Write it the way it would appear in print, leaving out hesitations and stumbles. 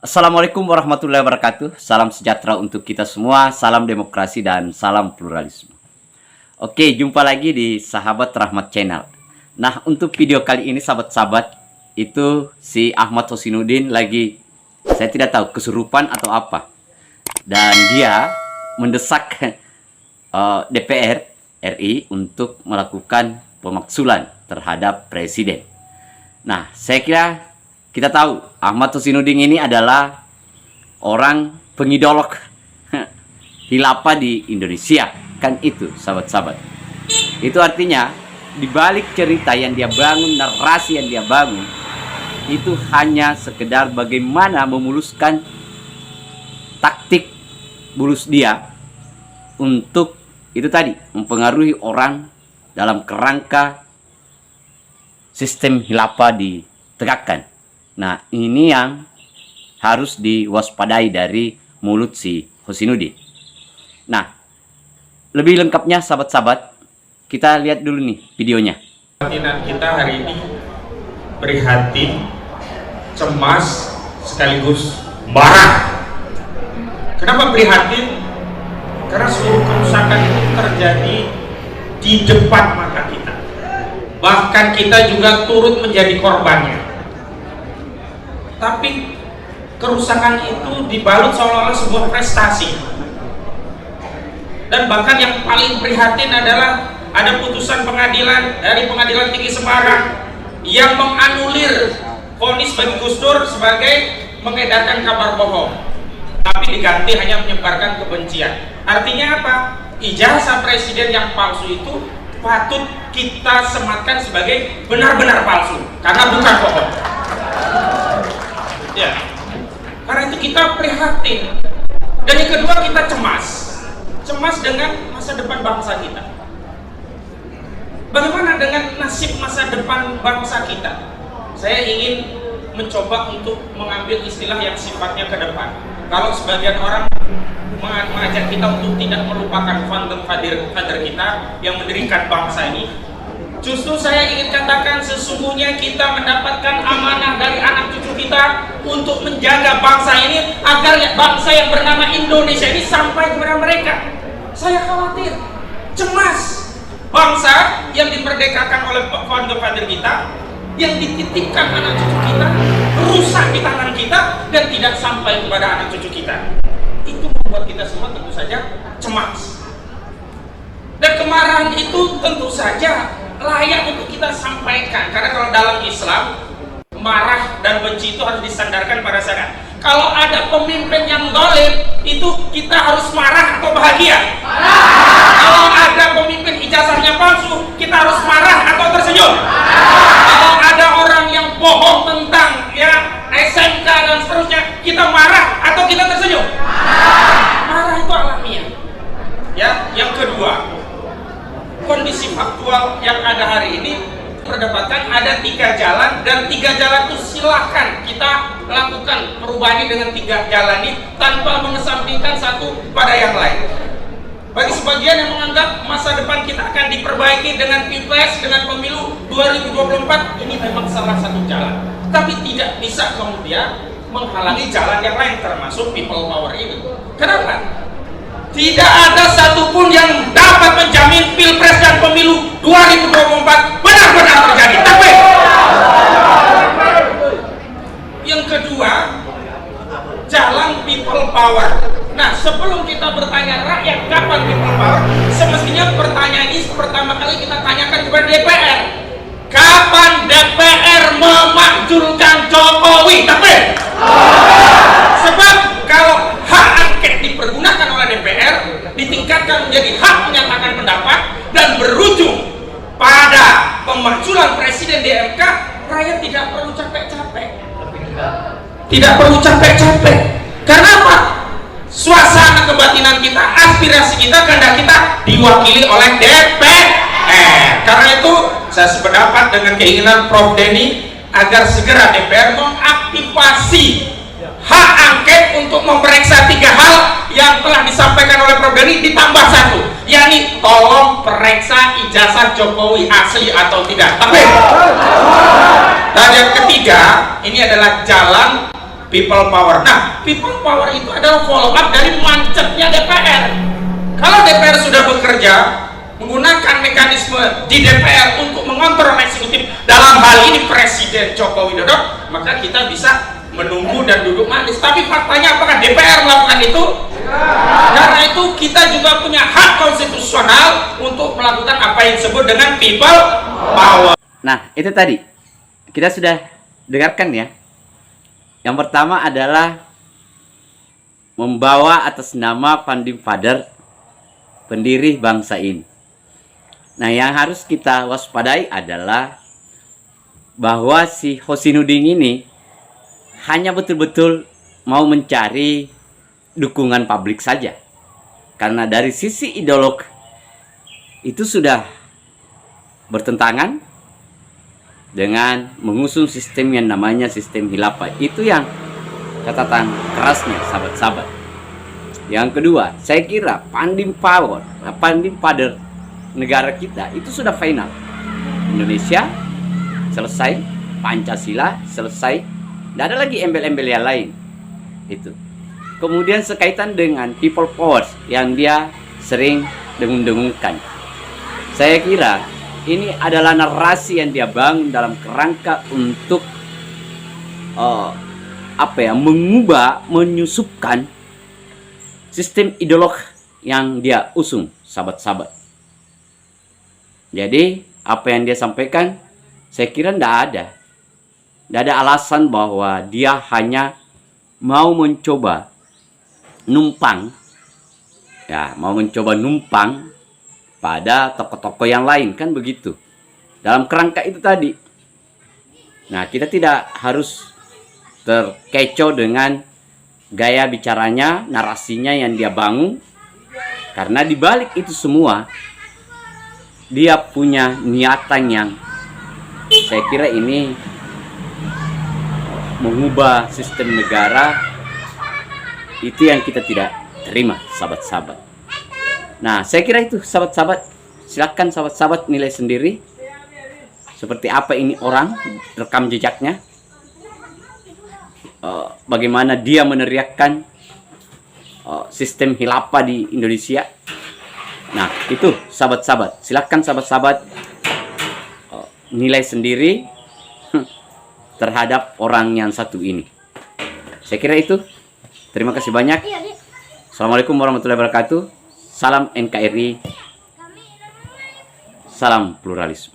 Assalamualaikum warahmatullahi wabarakatuh. Salam sejahtera untuk kita semua. Salam demokrasi dan salam pluralisme. Oke, jumpa lagi di Sahabat Rahmat Channel. Nah, untuk video kali ini sahabat-sahabat, itu si Ahmad Hosinuddin lagi, saya tidak tahu kesurupan atau apa. Dan dia mendesak DPR RI untuk melakukan pemaksulan terhadap presiden. Nah, saya kira kita tahu Ahmad Hosinuddin ini adalah orang pengidolok khilafah di Indonesia. Kan itu sahabat-sahabat. Itu artinya di balik cerita yang dia bangun, narasi yang dia bangun, itu hanya sekedar bagaimana memuluskan taktik bulus dia untuk itu tadi, mempengaruhi orang dalam kerangka sistem khilafah ditegakkan. Nah, ini yang harus diwaspadai dari mulut si Hosinuddin. Nah, lebih lengkapnya sahabat-sahabat, kita lihat dulu nih videonya. Kebatinan kita hari ini prihatin, cemas, sekaligus marah. Kenapa prihatin? Karena seluruh kerusakan itu terjadi di depan mata kita. Bahkan kita juga turut menjadi korbannya. Tapi kerusakan itu dibalut seolah-olah sebuah prestasi. Dan bahkan yang paling prihatin adalah ada putusan pengadilan dari Pengadilan Tinggi Semarang yang menganulir vonis bagi Gus Dur sebagai mengedarkan kabar bohong, tapi diganti hanya menyebarkan kebencian. Artinya apa? Ijazah presiden yang palsu itu patut kita sematkan sebagai benar-benar palsu karena bukan bohong. Ya, karena itu kita prihatin. Dan yang kedua, kita cemas dengan masa depan bangsa kita. Bagaimana dengan nasib masa depan bangsa kita? Saya ingin mencoba untuk mengambil istilah yang sifatnya ke depan. Kalau sebagian orang mengajak kita untuk tidak melupakan father kita yang mendirikan bangsa ini, justru saya ingin katakan sesungguhnya kita mendapatkan amanah dari anak cucu kita untuk menjaga bangsa ini agar bangsa yang bernama Indonesia ini sampai kepada mereka. Saya khawatir, cemas bangsa yang diperdekakan oleh father kita, yang dititipkan anak cucu kita, rusak di tangan kita dan tidak sampai kepada anak cucu kita. Itu membuat kita semua tentu saja cemas. Dan kemarahan itu tentu saja layak untuk kita sampaikan, karena kalau dalam Islam marah dan benci itu harus disandarkan pada syariat. Kalau ada pemimpin yang zalim, itu kita harus marah atau bahagia? Kalau ada pemimpin ijazahnya palsu, kita harus marah atau tersenyum? Kalau ada orang yang bohong tentang SMK dan seterusnya, kita marah atau kita tersenyum? Marah itu alamiah. Ya, yang kedua, kondisi faktual yang ada hari ini berdapatkan ada 3 jalan, dan 3 jalan itu silahkan kita lakukan perubahan dengan 3 jalan ini tanpa mengesampingkan satu pada yang lain. Bagi sebagian yang menganggap masa depan kita akan diperbaiki dengan Pilpres, dengan pemilu 2024, ini memang salah satu jalan, tapi tidak bisa kemudian menghalangi jalan yang lain termasuk people power ini. Kenapa? Tidak ada satupun yang dapat menjamin Pilpres dan Pemilu 2024 benar-benar terjadi. Tapi yang kedua, jalan people power. Nah, sebelum kita bertanya rakyat kapan people power, semestinya pertanyaan ini pertama kali kita tanyakan kepada DPR. Kapan DPR memakzulkan Jokowi? Tapi sebab kalau hak angket dipergunakan oleh DPR, ditingkatkan menjadi hak menyatakan pendapat dan berujung pada pemakzulan presiden di MK, rakyat tidak perlu capek-capek. Tidak perlu capek-capek. Karena apa? Suasana kebatinan kita, aspirasi kita, kehendak kita diwakili oleh DPR. Karena itu saya sependapat dengan keinginan Prof. Denny agar segera DPR mengaktifasi hak angket untuk memeriksa 3 hal yang telah disampaikan oleh Prof. Denny, ditambah 1, yakni tolong periksa ijazah Jokowi asli atau tidak. Tapi dan yang ketiga, ini adalah jalan people power. Nah, people power itu adalah follow up dari macetnya DPR. Kalau DPR sudah bekerja menggunakan mekanisme di DPR untuk mengontrol eksekutif, dalam hal ini Presiden Joko Widodo, maka kita bisa menunggu dan duduk manis. Tapi faktanya apakah DPR melakukan itu? Karena itu kita juga punya hak konstitusional untuk melakukan apa yang disebut dengan people power. Nah, itu tadi kita sudah dengarkan ya. Yang pertama adalah membawa atas nama Founding Father, pendiri bangsa ini. Nah, yang harus kita waspadai adalah bahwa si Hosinuding ini hanya betul-betul mau mencari dukungan publik saja. Karena dari sisi ideolog itu sudah bertentangan dengan mengusung sistem yang namanya sistem khilafah. Itu yang catatan kerasnya, sahabat-sahabat. Yang kedua, saya kira Founding Father negara kita itu sudah final. Indonesia selesai, Pancasila selesai, tidak ada lagi embel-embel yang lain. Itu. Kemudian sekaitan dengan people power yang dia sering dengung-dengungkan. Saya kira ini adalah narasi yang dia bangun dalam kerangka untuk mengubah, menyusupkan sistem ideolog yang dia usung, sahabat-sahabat. Jadi apa yang dia sampaikan, saya kira tidak ada alasan bahwa dia hanya mau mencoba numpang pada tokoh-tokoh yang lain, kan begitu. Dalam kerangka itu tadi. Nah, kita tidak harus terkecoh dengan gaya bicaranya, narasinya yang dia bangun, karena di balik itu semua dia punya niatan yang saya kira ini mengubah sistem negara. Itu yang kita tidak terima, sahabat-sahabat. Nah, saya kira itu, sahabat-sahabat. Silakan sahabat-sahabat nilai sendiri seperti apa ini orang, rekam jejaknya, bagaimana dia meneriakkan sistem khilafah di Indonesia. Nah, itu sahabat-sahabat. Silakan sahabat-sahabat nilai sendiri terhadap orang yang satu ini. Saya kira itu. Terima kasih banyak. Assalamualaikum warahmatullahi wabarakatuh. Salam NKRI. Salam pluralisme.